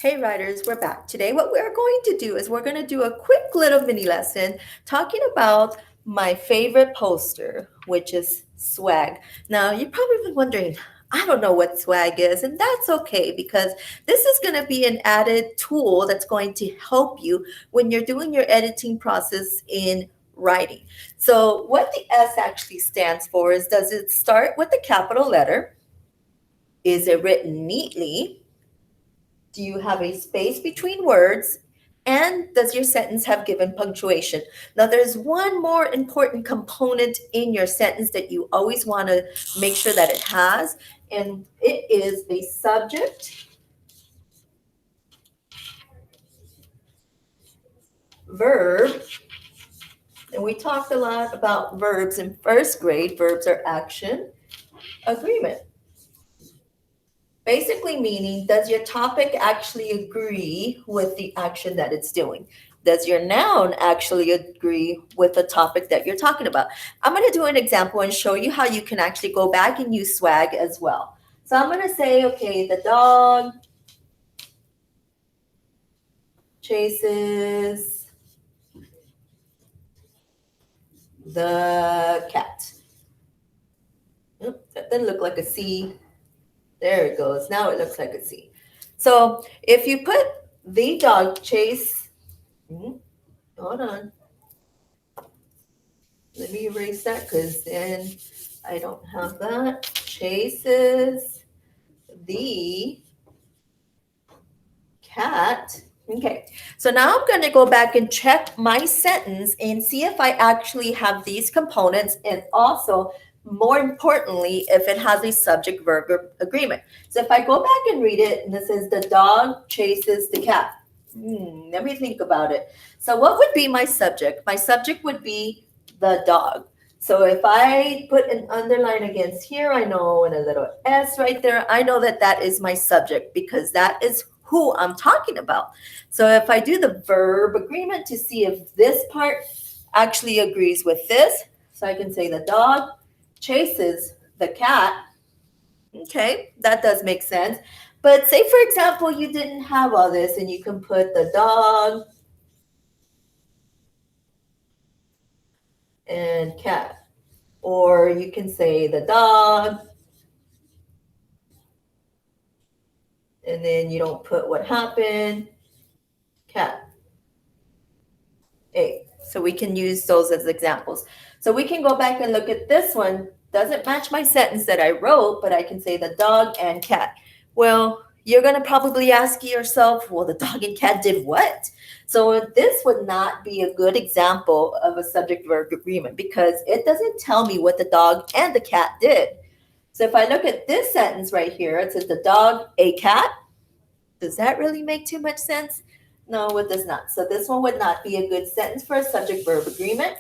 Hey writers, we're back. Today what we're going to do is we're going to do a quick little mini lesson talking about my favorite poster, which is swag. Now, you're probably wondering, I don't know what swag is, and that's okay because this is going to be an added tool that's going to help you when you're doing your editing process in writing. So, what the S actually stands for is, does it start with a capital letter? Is it written neatly? Do you have a space between words? And does your sentence have given punctuation? Now, there's one more important component in your sentence that you always want to make sure that it has, and it is the subject, verb. And we talked a lot about verbs in first grade. Verbs are action, agreement. Basically meaning, does your topic actually agree with the action that it's doing? Does your noun actually agree with the topic that you're talking about? I'm going to do an example and show you how you can actually go back and use swag as well. So I'm going to say, okay, the dog chases the cat. Oop, that didn't look like a C. There it goes. Now it looks like a C. So if you put the dog chase, hold on. Let me erase that because then I don't have that. Chases the cat. Okay, so now I'm going to go back and check my sentence and see if I actually have these components, and also, more importantly, if it has a subject verb agreement. So if I go back and read it, and this says the dog chases the cat. Let me think about it. So what would be my subject? My subject would be the dog. So if I put an underline against here, I know, and a little S right there, I know that that is my subject because that is who I'm talking about. So if I do the verb agreement to see if this part actually agrees with this, so I can say the dog chases the cat. Okay, that does make sense. But say, for example, you didn't have all this and you can put the dog and cat. Or you can say the dog, and then you don't put what happened, cat. A. So we can use those as examples. So we can go back and look at this one. Doesn't match my sentence that I wrote, but I can say the dog and cat. Well, you're going to probably ask yourself, well, the dog and cat did what? So this would not be a good example of a subject verb agreement because it doesn't tell me what the dog and the cat did. So if I look at this sentence right here, it says the dog, a cat. Does that really make too much sense? No, it does not. So this one would not be a good sentence for a subject verb agreement.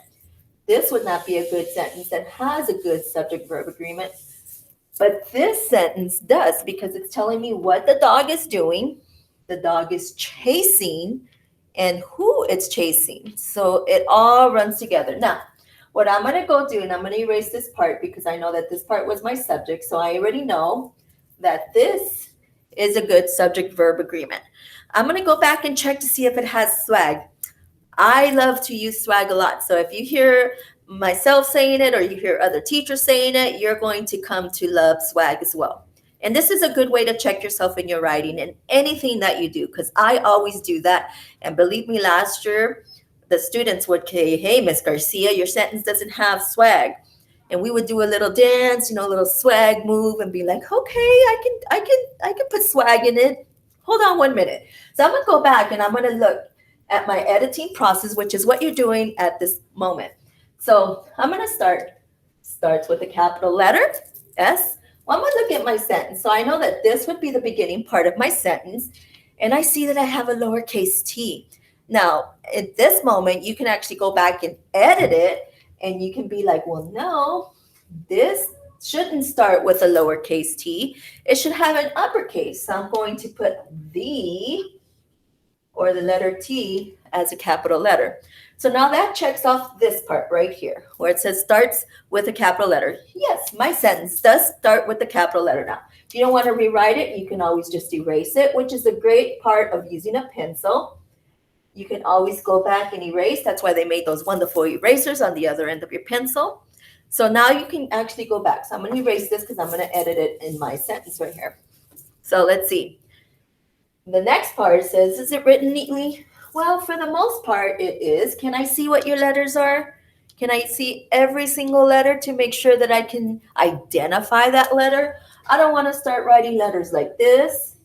This would not be a good sentence that has a good subject verb agreement. But this sentence does because it's telling me what the dog is doing. The dog is chasing and who it's chasing. So it all runs together. Now, what I'm going to go do, and I'm going to erase this part because I know that this part was my subject. So I already know that this is a good subject verb agreement. I'm going to go back and check to see if it has swag. I love to use swag a lot. So if you hear myself saying it or you hear other teachers saying it, you're going to come to love swag as well. And this is a good way to check yourself in your writing and anything that you do, because I always do that. And believe me, last year, the students would say, hey, Miss Garcia, your sentence doesn't have swag. And we would do a little dance, a little swag move and be like, okay, I can put swag in it. Hold on 1 minute. So I'm going to go back and I'm going to look at my editing process, which is what you're doing at this moment. So I'm going to starts with a capital letter, S. Well, I'm going to look at my sentence. So I know that this would be the beginning part of my sentence. And I see that I have a lowercase t. Now, at this moment, you can actually go back and edit it. And you can be like, well, no, this shouldn't start with a lowercase t. It should have an uppercase. So I'm going to put the or the letter T as a capital letter. So now that checks off this part right here where it says starts with a capital letter. Yes, my sentence does start with the capital letter now. If you don't want to rewrite it, you can always just erase it, which is a great part of using a pencil. You can always go back and erase. That's why they made those wonderful erasers on the other end of your pencil. So now you can actually go back. So I'm going to erase this because I'm going to edit it in my sentence right here. So let's see. The next part says, is it written neatly? Well, for the most part, it is. Can I see what your letters are? Can I see every single letter to make sure that I can identify that letter? I don't want to start writing letters like this.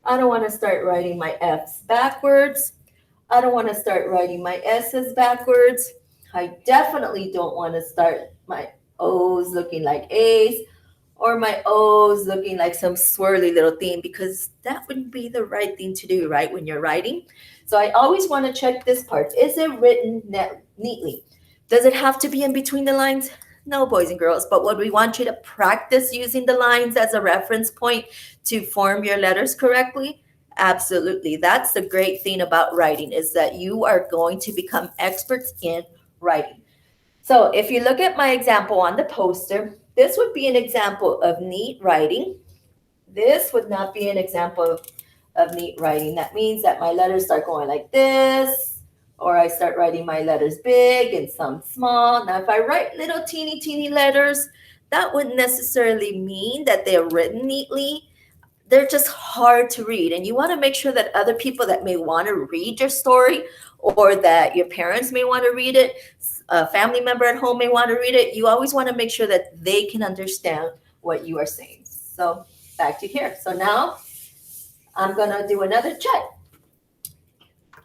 I don't want to start writing my F's backwards. I don't want to start writing my S's backwards. I definitely don't want to start my O's looking like A's or my O's looking like some swirly little thing, because that wouldn't be the right thing to do, right, when you're writing. So I always want to check this part. Is it written neatly? Does it have to be in between the lines? No, boys and girls, but would we want you to practice using the lines as a reference point to form your letters correctly? Absolutely. That's the great thing about writing, is that you are going to become experts in writing. So if you look at my example on the poster, this would be an example of neat writing. This would not be an example of neat writing. That means that my letters start going like this, or I start writing my letters big and some small. Now, if I write little teeny letters, that wouldn't necessarily mean that they're written neatly. They're just hard to read. And you want to make sure that other people that may want to read your story, or that your parents may want to read it, a family member at home may want to read it, you always want to make sure that they can understand what you are saying. So back to here. So now I'm going to do another check.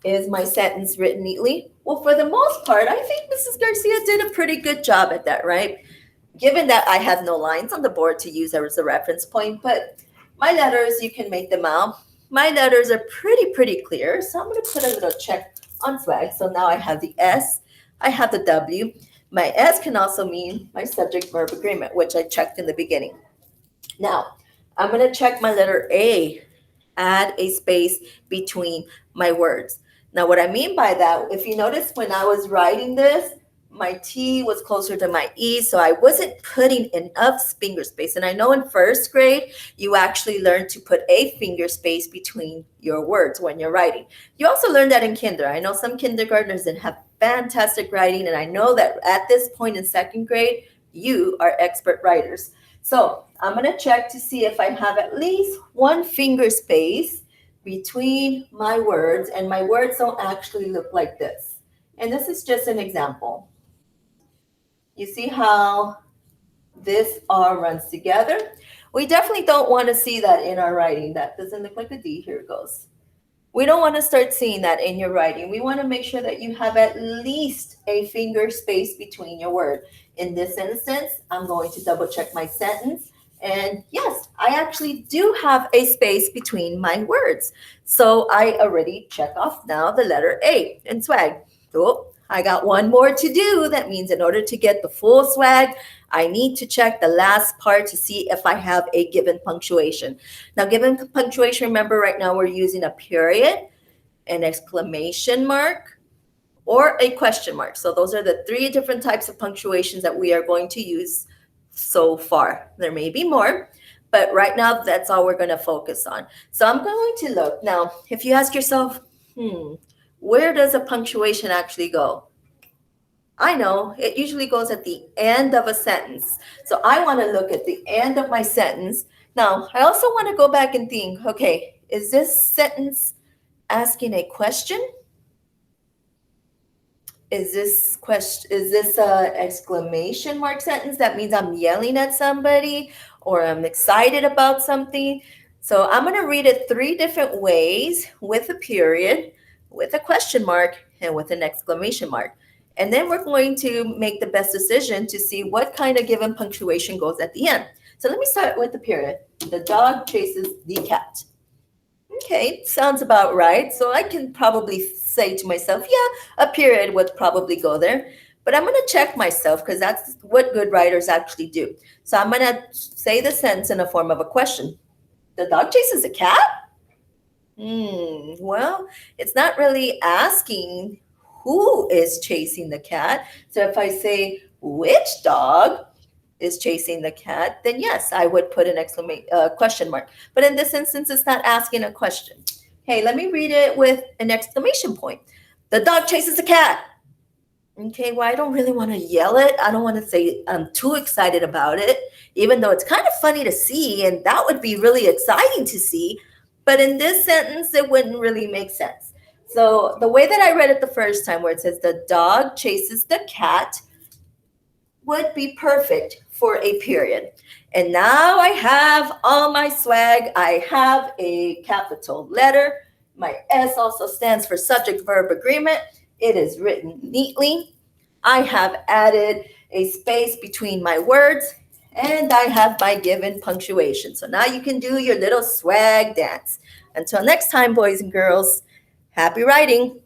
Is my sentence written neatly? Well, for the most part, I think Mrs. Garcia did a pretty good job at that, right? Given that I have no lines on the board to use as a reference point, but my letters, you can make them out. My letters are pretty clear, so I'm going to put a little check on swag. So now I have the S, I have the W. My S can also mean my subject-verb agreement, which I checked in the beginning. Now, I'm going to check my letter A, add a space between my words. Now, what I mean by that, if you notice when I was writing this, my T was closer to my E, so I wasn't putting enough finger space. And I know in first grade, you actually learn to put a finger space between your words when you're writing. You also learn that in kinder. I know some kindergartners that have fantastic writing, and I know that at this point in second grade, you are expert writers. So I'm going to check to see if I have at least one finger space between my words, and my words don't actually look like this. And this is just an example. You see how this R runs together? We definitely don't want to see that in our writing. That doesn't look like a D. Here it goes. We don't want to start seeing that in your writing. We want to make sure that you have at least a finger space between your word. In this instance, I'm going to double check my sentence. And yes, I actually do have a space between my words. So I already check off now the letter A in swag. Oh, I got one more to do. That means in order to get the full swag, I need to check the last part to see if I have a given punctuation. Now, given punctuation, remember right now we're using a period, an exclamation mark, or a question mark. So those are the three different types of punctuations that we are going to use so far. There may be more, but right now that's all we're going to focus on. So I'm going to look. Now, if you ask yourself, where does a punctuation actually go? I know it usually goes at the end of a sentence. So I want to look at the end of my sentence. Now, I also want to go back and think, okay, is this sentence asking a question? Is this a exclamation mark sentence? That means I'm yelling at somebody or I'm excited about something. So I'm going to read it three different ways, with a period, with a question mark, and with an exclamation mark. And then we're going to make the best decision to see what kind of given punctuation goes at the end. So let me start with the period. The dog chases the cat. Okay, sounds about right. So I can probably say to myself, yeah, a period would probably go there. But I'm going to check myself, because that's what good writers actually do. So I'm going to say the sentence in the form of a question. The dog chases a cat? Well, it's not really asking who is chasing the cat. So if I say which dog, is chasing the cat, then yes, I would put an exclamation question mark. But in this instance, it's not asking a question. Hey, let me read it with an exclamation point. The dog chases the cat. Okay, well, I don't really want to yell it. I don't want to say I'm too excited about it, even though it's kind of funny to see, and that would be really exciting to see. But in this sentence, it wouldn't really make sense. So the way that I read it the first time, where it says the dog chases the cat, would be perfect for a period. And now I have all my swag. I have a capital letter. My S also stands for subject verb agreement. It is written neatly. I have added a space between my words, and I have my given punctuation. So now you can do your little swag dance. Until next time, boys and girls, happy writing.